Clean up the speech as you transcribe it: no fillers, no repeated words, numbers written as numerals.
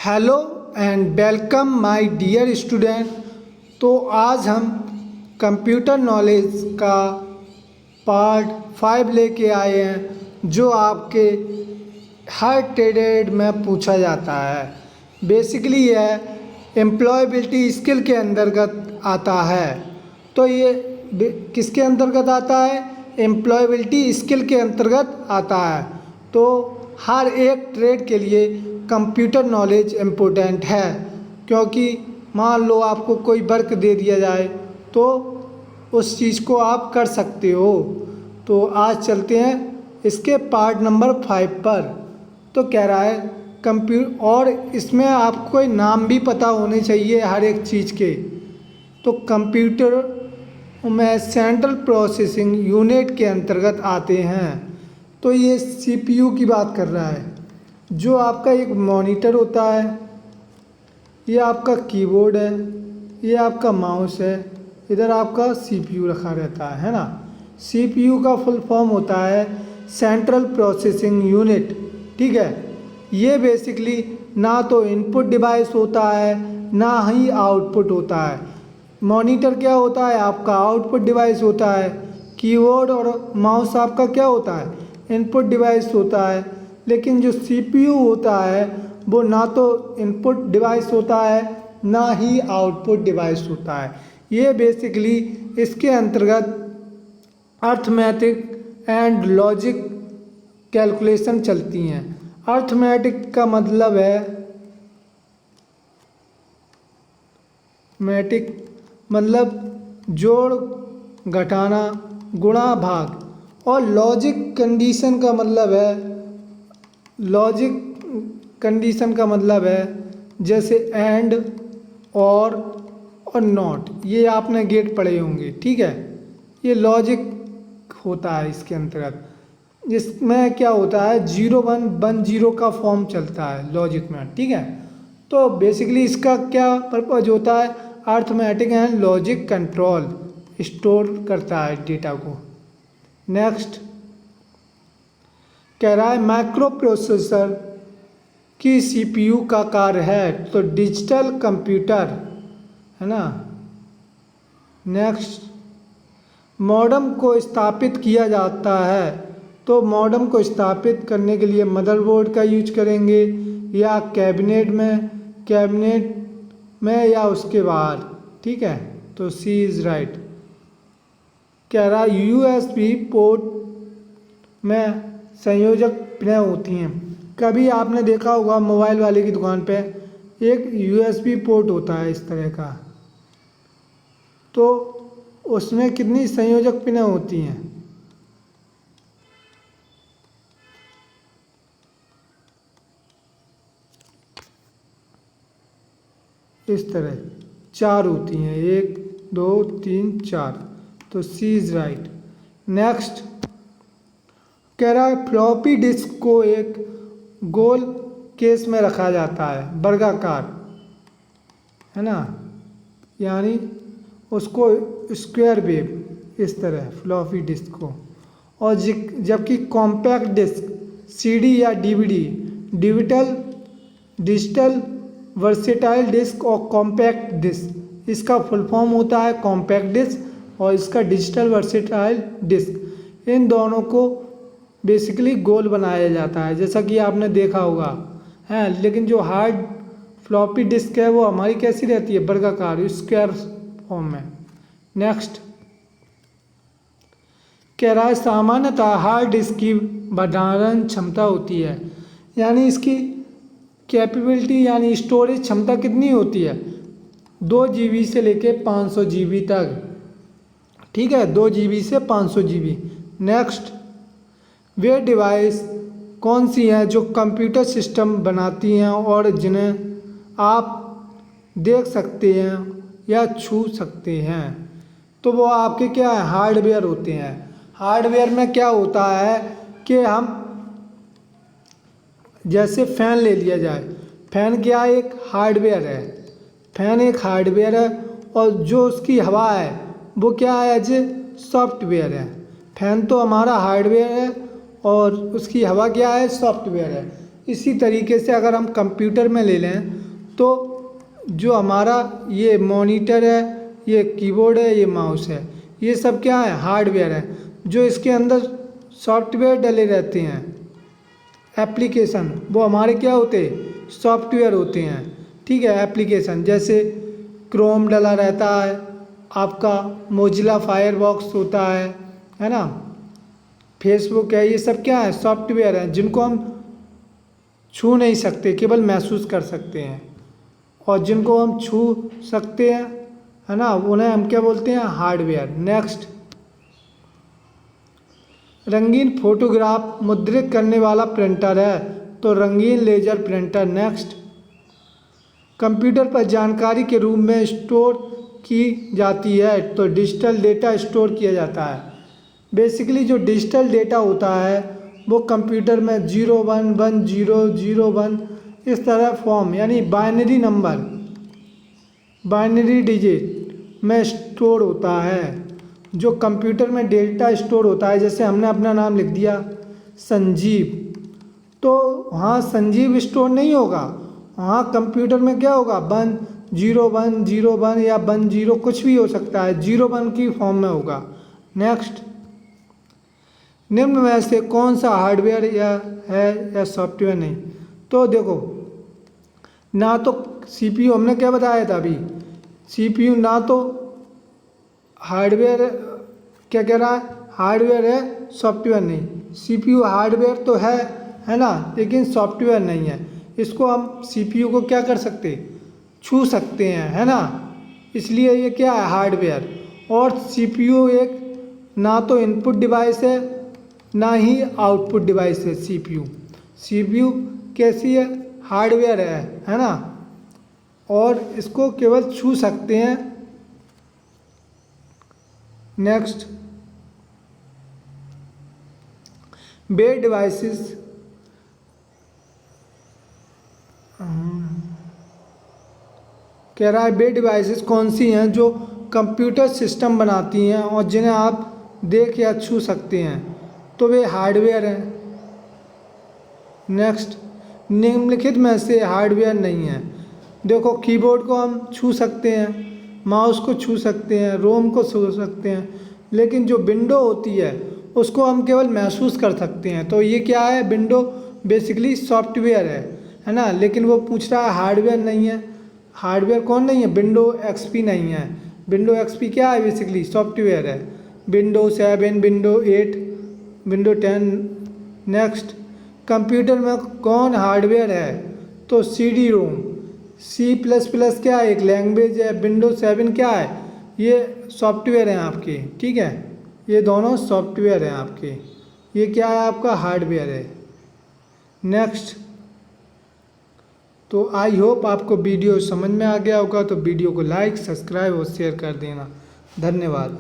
Hello and welcome my dear student. तो आज हम कंप्यूटर नॉलेज का पार्ट 5 लेके आए हैं जो आपके हर ट्रेड में पूछा जाता है। बेसिकली यह एम्प्लॉयबिलिटी स्किल के अंतर्गत आता है। तो ये किसके अंतर्गत आता है? एम्प्लॉयबिलिटी स्किल के अंतर्गत आता है। तो हर एक ट्रेड के लिए कंप्यूटर नॉलेज इम्पोर्टेंट है, क्योंकि मान लो आपको कोई वर्क दे दिया जाए तो उस चीज़ को आप कर सकते हो। तो आज चलते हैं इसके पार्ट नंबर 5 पर। तो कह रहा है और इसमें आपको कोई नाम भी पता होने चाहिए हर एक चीज़ के। तो कंप्यूटर में सेंट्रल प्रोसेसिंग यूनिट के अंतर्गत आते हैं। तो ये सीपीयू की बात कर रहा है, जो आपका एक मॉनिटर होता है, ये आपका कीबोर्ड है, ये आपका माउस है, इधर आपका सीपीयू रखा रहता है ना। सीपीयू का फुल फॉर्म होता है सेंट्रल प्रोसेसिंग यूनिट। ठीक है, ये बेसिकली ना तो इनपुट डिवाइस होता है ना ही आउटपुट होता है। मॉनिटर क्या होता है? आपका आउटपुट डिवाइस होता है। कीबोर्ड और माउस आपका क्या होता है? इनपुट डिवाइस होता है। लेकिन जो सीपीयू होता है वो ना तो इनपुट डिवाइस होता है ना ही आउटपुट डिवाइस होता है। ये बेसिकली इसके अंतर्गत अर्थमेटिक एंड लॉजिक कैलकुलेशन चलती हैं। अर्थमेटिक का मतलब है जोड़, घटाना, गुणा, भाग। और लॉजिक कंडीशन का मतलब है जैसे एंड, और नॉट। ये आपने गेट पढ़े होंगे। ठीक है, ये लॉजिक होता है इसके अंतर्गत। जिसमें क्या होता है 0 1 1 0 का फॉर्म चलता है लॉजिक में। ठीक है, तो बेसिकली इसका क्या पर्पज होता है? Arithmetic and logic control, store करता है डेटा को। नेक्स्ट कह रहा है माइक्रो प्रोसेसर की सीपीयू का कार्य है तो डिजिटल कंप्यूटर है ना। नेक्स्ट मॉडेम को स्थापित किया जाता है तो मॉडेम को स्थापित करने के लिए मदरबोर्ड का यूज करेंगे या कैबिनेट में या उसके बाहर। ठीक है, तो सी इज़ राइट। कह रहा है यूएसबी पोर्ट में संयोजक पिनें होती हैं। कभी आपने देखा होगा मोबाइल वाले की दुकान पे एक यूएसबी पोर्ट होता है इस तरह का, तो उसमें कितनी संयोजक पिनें होती हैं? इस तरह 4 होती हैं, 1 2 3 4। तो सी इज़ राइट। नेक्स्ट कह रहा है फ्लॉपी डिस्क को एक गोल केस में रखा जाता है, वर्गाकार है ना, यानी उसको स्क्वायर वेव इस तरह फ्लॉपी डिस्क को। और जबकि कॉम्पैक्ट डिस्क सीडी या डीवीडी डिजिटल वर्सेटाइल डिस्क और कॉम्पैक्ट डिस्क, इसका फुल फॉर्म होता है कॉम्पैक्ट डिस्क और इसका डिजिटल वर्सेटाइल डिस्क। इन दोनों को बेसिकली गोल बनाया जाता है जैसा कि आपने देखा होगा है। लेकिन जो हार्ड फ्लॉपी डिस्क है वो हमारी कैसी रहती है? वर्गाकार, स्क्वायर फॉर्म में। नेक्स्ट कह रहा है सामान्यतः हार्ड डिस्क की भंडारण क्षमता होती है, यानी इसकी कैपेबिलिटी यानी स्टोरेज क्षमता कितनी होती है? 2 GB से लेके 500 GB तक। ठीक है, 2 GB से 500 GB। नेक्स्ट वे डिवाइस कौन सी हैं जो कंप्यूटर सिस्टम बनाती हैं और जिन्हें आप देख सकते हैं या छू सकते हैं? तो वो आपके क्या है? हार्डवेयर होते हैं। हार्डवेयर में क्या होता है कि हम जैसे फ़ैन ले लिया जाए, फ़ैन क्या एक हार्डवेयर है। फ़ैन एक हार्डवेयर है और जो उसकी हवा है वो क्या है? एज सॉफ्टवेयर है। फ़ैन तो हमारा हार्डवेयर है और उसकी हवा क्या है? सॉफ्टवेयर है। इसी तरीके से अगर हम कंप्यूटर में ले लें तो जो हमारा ये मॉनिटर है, ये कीबोर्ड है, ये माउस है, ये सब क्या है, हार्डवेयर है। जो इसके अंदर सॉफ्टवेयर डले रहते हैं, एप्लीकेशन, वो हमारे क्या होते हैं, सॉफ्टवेयर होते हैं। ठीक है, एप्लीकेशन जैसे क्रोम डला रहता है, आपका मोजिला फायरफॉक्स होता है ना, फेसबुक है, ये सब क्या है, सॉफ्टवेयर है जिनको हम छू नहीं सकते, केवल महसूस कर सकते हैं। और जिनको हम छू सकते हैं, है ना, उन्हें हम क्या बोलते हैं, हार्डवेयर। नेक्स्ट, रंगीन फोटोग्राफ मुद्रित करने वाला प्रिंटर है तो रंगीन लेजर प्रिंटर। नेक्स्ट, कंप्यूटर पर जानकारी के रूप में स्टोर की जाती है तो डिजिटल डेटा स्टोर किया जाता है। बेसिकली जो डिजिटल डेटा होता है वो कंप्यूटर में 011001 इस तरह फॉर्म यानी बाइनरी नंबर, बाइनरी डिजिट में स्टोर होता है। जो कंप्यूटर में डेटा स्टोर होता है, जैसे हमने अपना नाम लिख दिया संजीव, तो वहाँ संजीव स्टोर नहीं होगा, वहाँ कंप्यूटर में क्या होगा, 10101 या 10 कुछ भी हो सकता है, 01 की फॉर्म में होगा। नेक्स्ट, निम्न में से कौन सा हार्डवेयर या सॉफ्टवेयर नहीं। तो देखो, ना तो सीपीयू, हमने क्या बताया था अभी, सीपीयू ना तो हार्डवेयर, क्या कह रहा है, हार्डवेयर है, सॉफ्टवेयर नहीं। सीपीयू हार्डवेयर तो है ना, लेकिन सॉफ्टवेयर नहीं है। इसको हम सीपीयू को क्या कर सकते, छू सकते हैं, है ना, इसलिए ये क्या है, हार्डवेयर। और सीपीयू एक ना तो इनपुट डिवाइस है ना ही आउटपुट डिवाइस है। सीपीयू कैसी है, हार्डवेयर है ना, और इसको केवल छू सकते हैं। नेक्स्ट, बेड डिवाइसेस, कह रहा है बेड डिवाइसेस कौन सी हैं जो कंप्यूटर सिस्टम बनाती हैं और जिन्हें आप देख या छू सकते हैं, तो वे हार्डवेयर हैं। नेक्स्ट, निम्नलिखित में से हार्डवेयर नहीं है। देखो, कीबोर्ड को हम छू सकते हैं, माउस को छू सकते हैं, रोम को छू सकते हैं, लेकिन जो विंडो होती है उसको हम केवल महसूस कर सकते हैं। तो ये क्या है, विंडो बेसिकली सॉफ्टवेयर है ना, लेकिन वो पूछ रहा है हार्डवेयर नहीं है। हार्डवेयर कौन नहीं है, विंडो एक्सपी नहीं है। विंडो एक्सपी क्या है, बेसिकली सॉफ्टवेयर है। Window 7, window 8, window 10। Next, computer में कौन हार्डवेयर है, तो CD रोम, C++ क्या है, एक लैंग्वेज है। विंडो 7 क्या है, ये सॉफ्टवेयर हैं आपके, ठीक है, ये दोनों सॉफ्टवेयर हैं आपके। ये क्या है, आपका हार्डवेयर है। नेक्स्ट, तो आई होप आपको वीडियो समझ में आ गया होगा, तो वीडियो को लाइक, सब्सक्राइब और शेयर कर देना। धन्यवाद।